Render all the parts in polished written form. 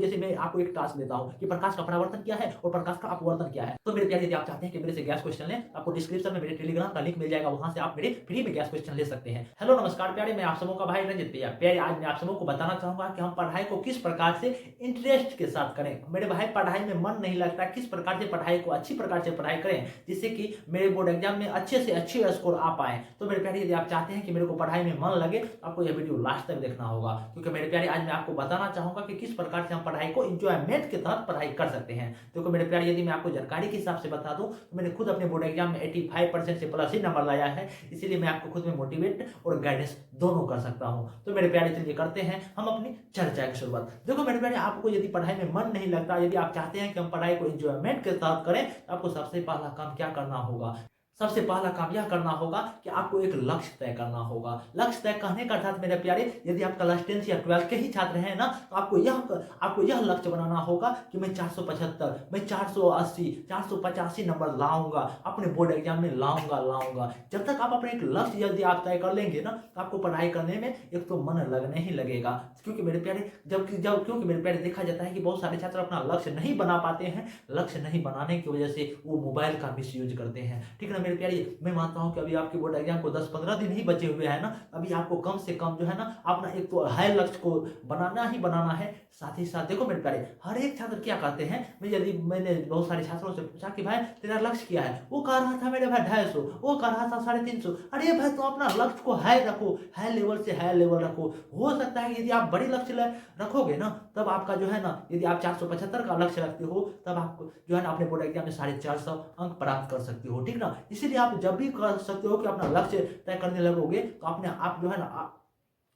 जैसे मैं आपको एक टास्क देता हूँ कि प्रकाश का परावर्तन क्या है और प्रकाश का अपवर्तन क्या है। तो मेरे प्यारे, यदि आप चाहते हैं कि मेरे से गैस क्वेश्चन लें, आपको डिस्क्रिप्शन में मेरे टेलीग्राम का लिंक मिल जाएगा, वहां से आप मेरे फ्री में गैस क्वेश्चन ले सकते हैं। हेलो नमस्कार प्यारे, मैं आप सबों का भाई रंजित भैया। प्यारे, आज मैं आप सबों को बताना चाहूंगा कि हम पढ़ाई को किस प्रकार से इंटरेस्ट के साथ करें। मेरे भाई, पढ़ाई में मन नहीं लगता, किस प्रकार से पढ़ाई को अच्छी प्रकार से पढ़ाई करें जिससे कि मेरे बोर्ड एग्जाम में अच्छे से अच्छे स्कोर आ पाए। तो मेरे प्यारे, यदि आप चाहते हैं कि मेरे को पढ़ाई में मन लगे तो आपको यह वीडियो लास्ट तक देखना होगा, क्योंकि मेरे प्यारे आज मैं आपको बताना चाहूंगा कि किस प्रकार से हम पढ़ाई को इंजॉयमेंट के तहत पढ़ाई कर सकते हैं। देखो मेरे प्यारे, यदि मैं आपको जानकारी के हिसाब से बता दूं तो मैंने खुद अपने बोर्ड एग्जाम में 85% से प्लस ही नंबर लाया है, इसीलिए मैं आपको खुद में मोटिवेट और गाइडेंस दोनों कर सकता हूं। तो मेरे प्यारे, चलिए करते हैं हम अपनी चर्चा की शुरुआत। देखो मेरे प्यारे, आपको यदि पढ़ाई में मन नहीं लगता, यदि आप चाहते हैं कि हम पढ़ाई को इंजॉयमेंट के साथ करें, तो आपको सबसे पहला काम क्या करना होगा? सबसे पहला काम यह करना होगा कि आपको एक लक्ष्य तय करना होगा। लक्ष्य तय करने का अर्थात मेरे प्यारे, यदि आप क्लास 10 या 12 के ही छात्र हैं ना, तो आपको यह लक्ष्य बनाना होगा कि मैं 475, मैं 480, 485 नंबर लाऊंगा, अपने बोर्ड एग्जाम में लाऊंगा। जब तक आप अपने एक लक्ष्य यदि आप तय कर लेंगे ना, तो आपको पढ़ाई करने में एक तो मन लगने ही लगेगा। क्योंकि मेरे प्यारे, क्योंकि मेरे प्यारे, देखा जाता है कि बहुत सारे छात्र अपना लक्ष्य नहीं बना पाते हैं। लक्ष्य नहीं बनाने की वजह से वो मोबाइल का मिसयूज करते हैं। ठीक है ना मेरे प्यारे, मैं मानता हूं कि अभी आपके बोर्ड एग्जाम को 10-15 दिन ही बचे हुए हैं ना, अभी आपको कम से कम जो है ना अपना एक तो हाई लक्ष्य को बनाना है। साथ ही साथ देखो मेरे प्यारे, हर एक छात्र क्या कहते हैं, मैंने बहुत सारे छात्रों से पूछा कि भाई तेरा लक्ष्य क्या है, वो कह रहा था मेरे भाई 250, वो कह रहा था 350। अरे भाई, तो अपना लक्ष्य को हाई रखो, हाई लेवल से हाई लेवल रखो। हो सकता है यदि आप बड़ी लक्ष्य रखोगे ना, तब आपका जो है ना, यदि आप 475 का लक्ष्य रखते हो, तब आप जो है ना अपने बोर्ड एग्जाम में 450 अंक प्राप्त कर सकते हो। ठीक ना, इसीलिए आप जब भी कर सकते हो कि अपना लक्ष्य तय करने लगोगे, तो अपने आप जो है ना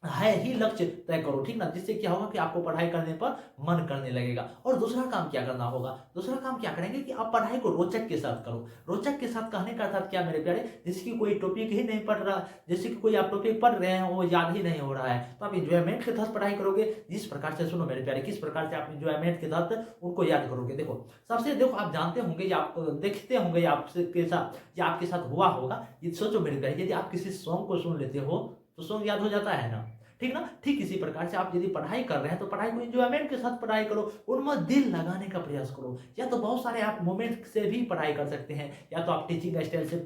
है ही लक्ष्य तय करो। ठीक ना, जिससे क्या होगा कि आपको पढ़ाई करने पर मन करने लगेगा। और दूसरा काम क्या करना होगा? दूसरा काम क्या करेंगे कि आप पढ़ाई को रोचक के साथ करो। रोचक के साथ कहने का अर्थात क्या मेरे प्यारे, जैसे कि कोई टॉपिक ही नहीं पढ़ रहा, जैसे कि कोई आप टॉपिक पढ़ रहे हैं वो याद ही नहीं हो रहा है, तो आप इंजॉयमेंट के तहत पढ़ाई करोगे। जिस प्रकार से, सुनो मेरे प्यारे, किस प्रकार से आप इंजॉयमेंट के तहत उनको याद करोगे। देखो सबसे, देखो आप जानते होंगे या आप देखते होंगे या आपके साथ हुआ होगा, ये सोचो मेरे प्यारे, यदि आप किसी सॉन्ग को सुन लेते हो तो सॉन्ग याद हो जाता है ना। ठीक ना, ठीक इसी प्रकार से आप यदि पढ़ाई कर रहे हैं तो पढ़ाई को एंजॉयमेंट के साथ पढ़ाई करो, उनमें दिल लगाने का प्रयास करो। या तो बहुत सारे आप मोमेंट से भी पढ़ाई कर सकते हैं, या तो आप टीचिंग स्टाइल से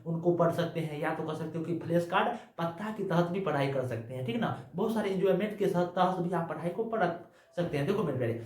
उनको पढ़ सकते हैं, या तो कर सकते हो कि फ्लैश कार्ड पत्ता के तहत भी पढ़ाई कर सकते हैं। ठीक ना, बहुत सारे एंजॉयमेंट के तहत भी आप पढ़ाई को पढ़ सकते हैं। देखो मेरे प्यारे,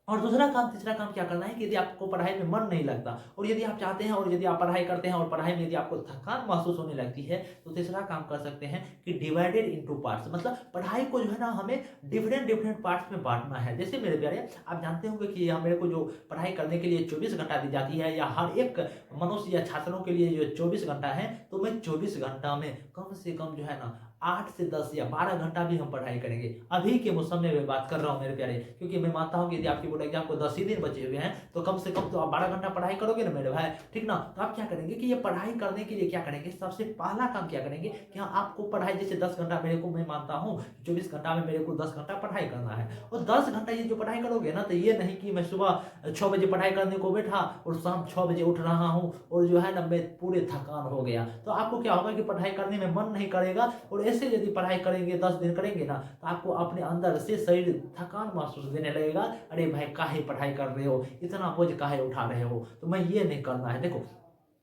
और दूसरा काम, तीसरा काम क्या करना है कि यदि आपको पढ़ाई में मन नहीं लगता और यदि आप चाहते हैं और यदि आप पढ़ाई करते हैं और पढ़ाई में यदि आपको थकान महसूस होने लगती है, तो तीसरा काम कर सकते हैं कि डिवाइडेड इनटू पार्ट्स, मतलब पढ़ाई को जो है ना हमें डिफरेंट डिफरेंट पार्ट्स में बांटना है। जैसे मेरे प्यारे, आप जानते होंगे कि मेरे को जो पढ़ाई करने के लिए 24 घंटा दी जाती है, या हर एक मनुष्य या छात्रों के लिए जो 24 घंटा है, तो मैं 24 घंटा में कम से कम जो है ना 8 से 10 या 12 घंटा भी हम पढ़ाई करेंगे। अभी के मौसम में मैं बात कर रहा हूँ मेरे प्यारे, क्योंकि मैं मानता हूँ कि यदि आपके बोर्ड एग्जाम को 10 ही दिन बचे हुए हैं, तो कम से कम तो आप 12 घंटा पढ़ाई करोगे ना मेरे भाई। ठीक ना, तो आप क्या करेंगे कि ये पढ़ाई करने के लिए क्या करेंगे, सबसे पहला काम क्या करेंगे कि आपको पढ़ाई, जैसे 10 घंटा मेरे को, मैं मानता हूँ 24 घंटा में मेरे को 10 घंटा पढ़ाई करना है, और 10 घंटा ये जो पढ़ाई करोगे ना, तो ये नहीं कि मैं सुबह 6 बजे पढ़ाई करने को बैठा और शाम 6 बजे उठ रहा हूँ और जो है ना मैं पूरे थकान हो गया। तो आपको क्या होगा कि पढ़ाई करने में मन नहीं करेगा, और ऐसे यदि पढ़ाई करेंगे 10 दिन करेंगे ना, तो आपको अपने अंदर से शरीर थकान महसूस देने लगेगा। अरे भाई, काहे पढ़ाई कर रहे हो, इतना बोझ काहे उठा रहे हो, तो मैं ये नहीं करना है। देखो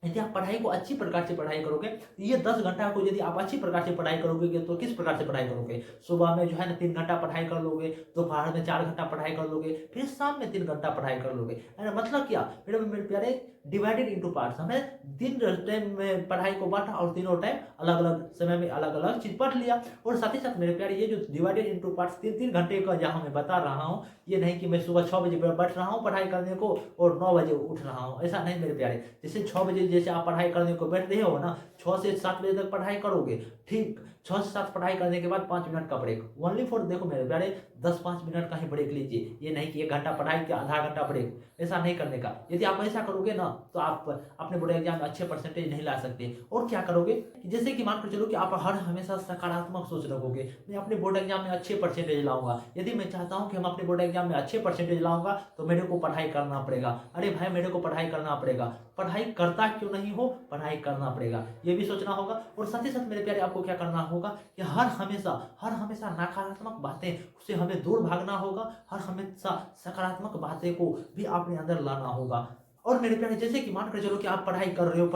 यदि आप पढ़ाई को अच्छी प्रकार से पढ़ाई करोगे, तो ये 10 घंटा को यदि आप अच्छी प्रकार से पढ़ाई करोगे, तो किस प्रकार से पढ़ाई करोगे, सुबह में जो है ना 3 घंटा पढ़ाई कर लोगे, दोपहर में 4 घंटा पढ़ाई कर लोगे, फिर शाम में 3 घंटा पढ़ाई कर लोगे। मतलब क्या मेरे प्यारे, डिवाइडेड इंटू पार्ट्स, हमें दिन टाइम में पढ़ाई को बांटा और तीनों टाइम अलग अलग समय में अलग अलग चीज पढ़ लिया। और साथ ही साथ मेरे प्यारे, ये जो डिवाइडेड इंटू पार्ट्स 3-3 घंटे का जहाँ मैं बता रहा हूँ, ये नहीं कि मैं सुबह 6 बजे बैठ रहा हूँ पढ़ाई करने को और 9 बजे उठ रहा हूँ, ऐसा नहीं मेरे प्यारे। जैसे 6 बजे जैसे आप पढ़ाई करने को बैठ रहे हो ना, 6 से 7 बजे तक पढ़ाई करोगे। ठीक, 6 से 7 पढ़ाई करने के बाद 5 मिनट का ब्रेक, ओनली फॉर, देखो मेरे प्यारे, 10-5 मिनट का ही ब्रेक लीजिए। ये नहीं कि 1 घंटा पढ़ाई के आधा घंटा ब्रेक, ऐसा नहीं करने का। यदि आप ऐसा करोगे ना, तो आप अपने बोर्ड एग्जाम में अच्छे परसेंटेज नहीं ला सकते। और क्या करोगे कि जैसे कि मान कर चलो कि आप हर हमेशा सकारात्मक सोच रखोगे, मैं अपने बोर्ड एग्जाम में अच्छे परसेंटेज लाऊंगा। यदि मैं चाहता हूं कि हम अपने बोर्ड एग्जाम में अच्छे परसेंटेज लाऊंगा, तो मेरे को पढ़ाई करना पड़ेगा। अरे भाई, मेरे को पढ़ाई करना पड़ेगा, पढ़ाई करता क्यों नहीं हो, पढ़ाई करना पड़ेगा, ये भी सोचना होगा। और साथ ही साथ मेरे प्यारे, आपको आपको क्या करना होगा कि हर हमेशा नकारात्मक बातें से हमें दूर भागना होगा, हर हमेशा सकारात्मक बातें को भी अपने अंदर लाना होगा। और मेरे प्यारे, जैसे कि मान कर चलो कि आप पढ़ाई कर रहे हो,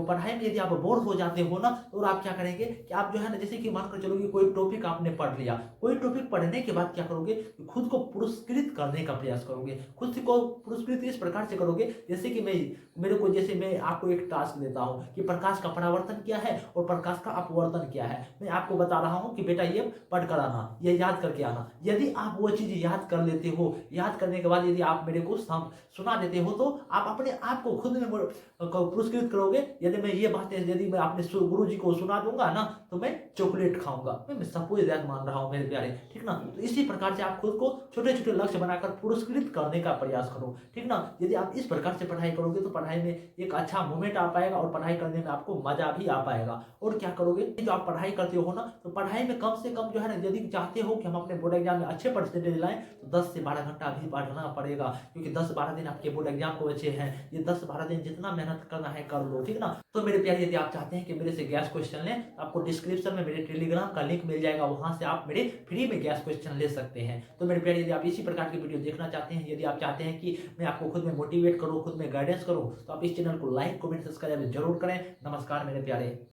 पढ़ाई में यदि आप बोर हो जाते हो ना, तो आप क्या करेंगे कि आप जो है ना, जैसे कि मान कर चलो कि कोई टॉपिक आपने पढ़ लिया, कोई टॉपिक पढ़ने के बाद क्या करोगे, खुद को पुरस्कृत करने का प्रयास करोगे। खुद को पुरस्कृत इस प्रकार से करोगे, जैसे कि जैसे मैं आपको एक टास्क देता हूँ कि प्रकाश का परावर्तन क्या है और प्रकाश का अपवर्तन क्या है। मैं आपको बता रहा हूँ कि बेटा ये पढ़ कर आना, ये याद करके आना। यदि आप वो चीज याद कर लेते हो, याद करने के बाद यदि आप मेरे को सुना देते हो, तो आप अपने आप को खुद में पुरस्कृत करोगे। यदि मैं ये बातें यदि मैं अपने गुरु जी को सुना दूंगा ना, तो मैं चॉकलेट खाऊंगा। मैं सबको हिदायत मान रहा हूँ मेरे प्यारे, ठीक ना। तो इसी प्रकार से आप खुद को छोटे छोटे लक्ष्य बनाकर पुरस्कृत करने का प्रयास करो, ठीक ना। यदि आप इस प्रकार से पढ़ाई करोगे तो पढ़ाई में एक अच्छा मोमेंट आ पाएगा और पढ़ाई करने में आपको मजा भी आ पाएगा। और क्या करोगे, जो आप पढ़ाई करते हो ना, तो पढ़ाई में कम से कम जो है ना, यदि चाहते हो कि हम अपने बोर्ड एग्जाम में अच्छे परसेंटेज लाएं, तो 10 से 12 घंटा भी पढ़ना पड़ेगा, क्योंकि 10-12 दिन आपके बोर्ड एग्जाम को बचे हैं। ये 10-12 दिन जितना मेहनत करना है कर लो, ठीक ना। तो मेरे प्यारे, यदि आप चाहते हैं कि मेरे से गैस क्वेश्चन लें, आपको डिस्क्रिप्शन में मेरे टेलीग्राम का लिंक मिल जाएगा, वहां से आप मेरे फ्री में गैस क्वेश्चन ले सकते हैं। तो मेरे प्यारे, यदि आप इसी प्रकार की वीडियो देखना चाहते हैं, यदि आप चाहते हैं कि मैं आपको खुद में मोटिवेट करूं, खुद में गाइडेंस करूं, तो आप इस चैनल को लाइक, कमेंट, सब्सक्राइब जरूर करें। नमस्कार मेरे प्यारे।